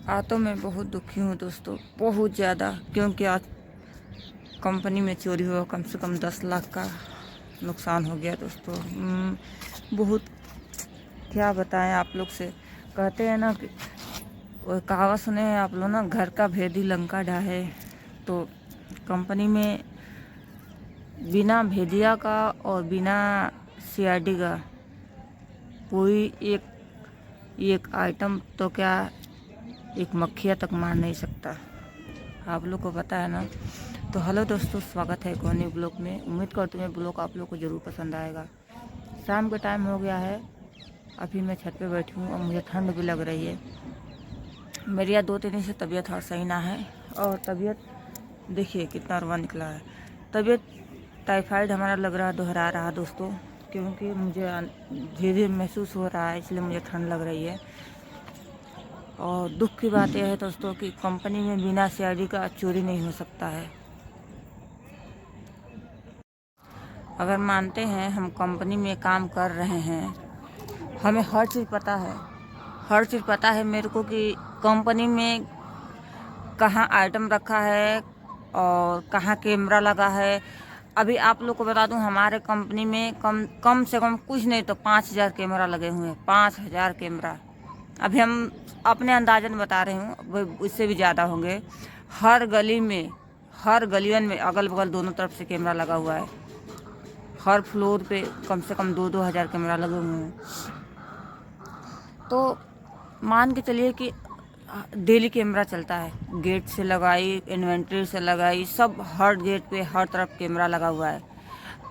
आज तो मैं बहुत दुखी हूँ दोस्तों, बहुत ज़्यादा। क्योंकि आज कंपनी में चोरी हुआ, कम से कम 10 लाख का नुकसान हो गया दोस्तों। बहुत, क्या बताएं आप लोग से। कहते हैं ना कि वो कहावत सुने हैं आप लोग ना, घर का भेदी लंका ढाहे। तो कंपनी में बिना भेदिया का और बिना सीआईडी का कोई एक आइटम तो क्या, एक मक्खिया तक मार नहीं सकता। आप लोग को पता है ना। तो हेलो दोस्तों, स्वागत है एक और न्यू ब्लॉग में। उम्मीद करती हूँ ब्लॉग आप लोग को ज़रूर पसंद आएगा। शाम का टाइम हो गया है, अभी मैं छत पे बैठी हूँ और मुझे ठंड भी लग रही है। मेरी आज 2-3 दिन से तबीयत और सही ना है। और तबीयत देखिए कितना रुआ निकला है। तबीयत टाइफाइड हमारा लग रहा, दोहरा रहा दोस्तों। क्योंकि मुझे धीरे धीरे महसूस हो रहा है, इसलिए मुझे ठंड लग रही है। और दुख की बात यह है दोस्तों कि कंपनी में बिना सीआईडी का चोरी नहीं हो सकता है। अगर मानते हैं हम कंपनी में काम कर रहे हैं, हमें हर चीज़ पता है। हर चीज़ पता है मेरे को कि कंपनी में कहाँ आइटम रखा है और कहाँ कैमरा लगा है। अभी आप लोग को बता दूं, हमारे कंपनी में कम से कम कुछ नहीं तो 5,000 कैमरा लगे हुए हैं। 5,000 कैमरा। अभी हम अपने अंदाजन बता रही हूँ, उससे भी ज़्यादा होंगे। हर गली में, हर गलियन में, अगल बगल दोनों तरफ से कैमरा लगा हुआ है। हर फ्लोर पे कम से कम 2-2 हज़ार कैमरा लगे हुए हैं। तो मान के चलिए कि डेली कैमरा चलता है। गेट से लगाई, इन्वेंट्री से लगाई, सब हर गेट पे हर तरफ कैमरा लगा हुआ है।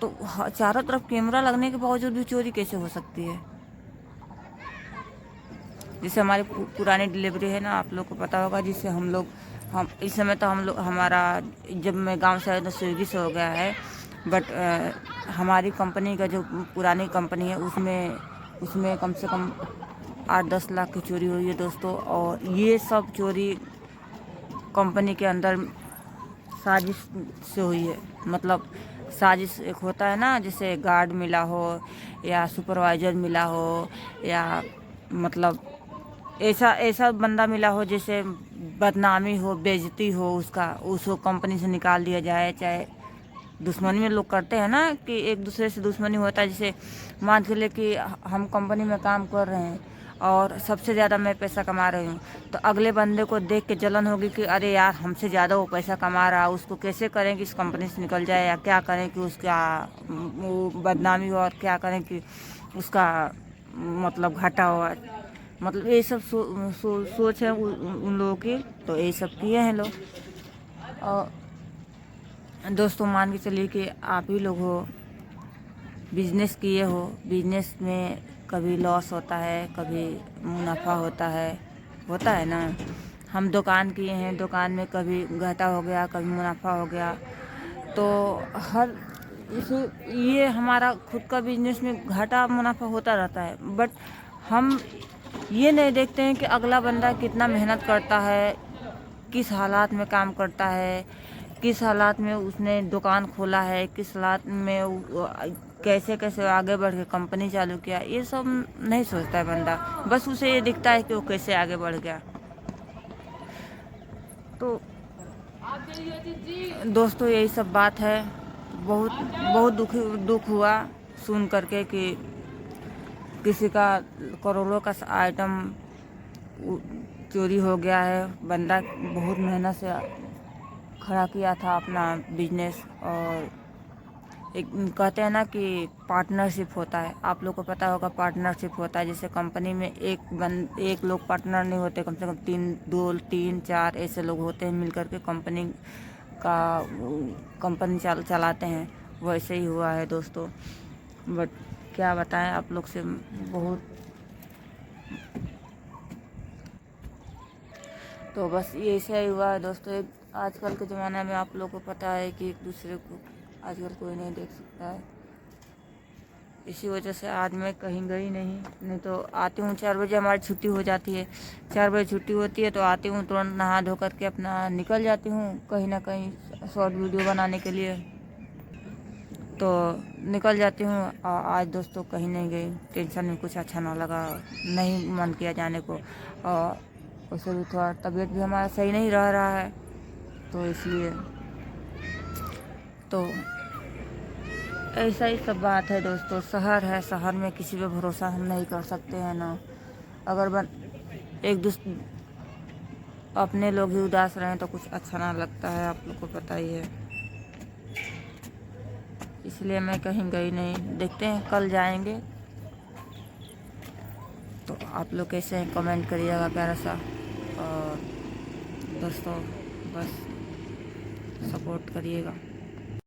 तो चारों तरफ कैमरा लगने के बावजूद भी चोरी कैसे हो सकती है। जैसे हमारी पुरानी डिलीवरी है ना, आप लोग को पता होगा, जिससे हम इस समय तो हम लोग, हमारा जब मैं गांव से आया तो स्विगी से हो गया है। बट हमारी कंपनी का जो पुरानी कंपनी है, उसमें कम से कम 8-10 लाख की चोरी हुई है दोस्तों। और ये सब चोरी कंपनी के अंदर साजिश से हुई है। मतलब साजिश एक होता है ना, जैसे गार्ड मिला हो या सुपरवाइजर मिला हो, या मतलब ऐसा ऐसा बंदा मिला हो जैसे बदनामी हो, बेइज्जती हो, उसको कंपनी से निकाल दिया जाए। चाहे दुश्मनी में लोग करते हैं ना कि एक दूसरे से दुश्मनी होता है। जैसे मान के लिए कि हम कंपनी में काम कर रहे हैं और सबसे ज़्यादा मैं पैसा कमा रही हूँ, तो अगले बंदे को देख के जलन होगी कि अरे यार, हमसे ज़्यादा वो पैसा कमा रहा है, उसको कैसे करें कि इस कंपनी से निकल जाए, या क्या करें कि उसका वो बदनामी हो, और क्या करें कि उसका मतलब घाटा हो। मतलब ये सब सोच है उन लोगों की। तो यही सब किए हैं लोग। और दोस्तों मान के चलिए कि आप ही लोग हो, बिजनेस किए हो, बिजनेस में कभी लॉस होता है, कभी मुनाफा होता है ना। हम दुकान किए हैं, दुकान में कभी घाटा हो गया, कभी मुनाफा हो गया। तो हर इसे ये हमारा खुद का बिजनेस में घाटा मुनाफा होता रहता है। बट हम ये नहीं देखते हैं कि अगला बंदा कितना मेहनत करता है, किस हालात में काम करता है, किस हालात में उसने दुकान खोला है, किस हालात में कैसे कैसे आगे बढ़ के कंपनी चालू किया। ये सब नहीं सोचता है बंदा। बस उसे ये दिखता है कि वो कैसे आगे बढ़ गया। तो दोस्तों यही सब बात है। बहुत बहुत दुख हुआ सुन करके कि किसी का करोड़ों का आइटम चोरी हो गया है। बंदा बहुत मेहनत से खड़ा किया था अपना बिजनेस। और एक कहते हैं ना कि पार्टनरशिप होता है, आप लोग को पता होगा पार्टनरशिप होता है। जैसे कंपनी में एक लोग पार्टनर नहीं होते, कम से कम 3-4 ऐसे लोग होते हैं मिलकर के कंपनी चलाते हैं। वैसे ही हुआ है दोस्तों। बट क्या बताएं आप लोग से, बहुत। तो बस ये ऐसा ही हुआ है दोस्तों। आजकल के ज़माने में आप लोग को पता है कि एक दूसरे को आजकल कोई नहीं देख सकता है। इसी वजह से आज मैं कहीं गई नहीं तो आती हूँ 4 बजे, हमारी छुट्टी हो जाती है। 4 बजे छुट्टी होती है तो आती हूँ, तुरंत नहा धो करके अपना निकल जाती हूँ कहीं ना कहीं शॉर्ट वीडियो बनाने के लिए। तो निकल जाती हूँ। आज दोस्तों कहीं नहीं गई, टेंशन में कुछ अच्छा ना लगा, नहीं मन किया जाने को। और वैसे भी थोड़ा तबीयत भी हमारा सही नहीं रह रहा है, तो इसलिए तो ऐसा ही सब बात है दोस्तों। शहर है, शहर में किसी पे भरोसा हम नहीं कर सकते हैं ना। अगर एक दूसरे अपने लोग ही उदास रहें तो कुछ अच्छा ना लगता है, आप लोग को पता ही है। इसलिए मैं कहीं गई नहीं, देखते हैं कल जाएंगे। तो आप लोग कैसे हैं कमेंट करिएगा प्यारा सा, और दोस्तों बस सपोर्ट करिएगा।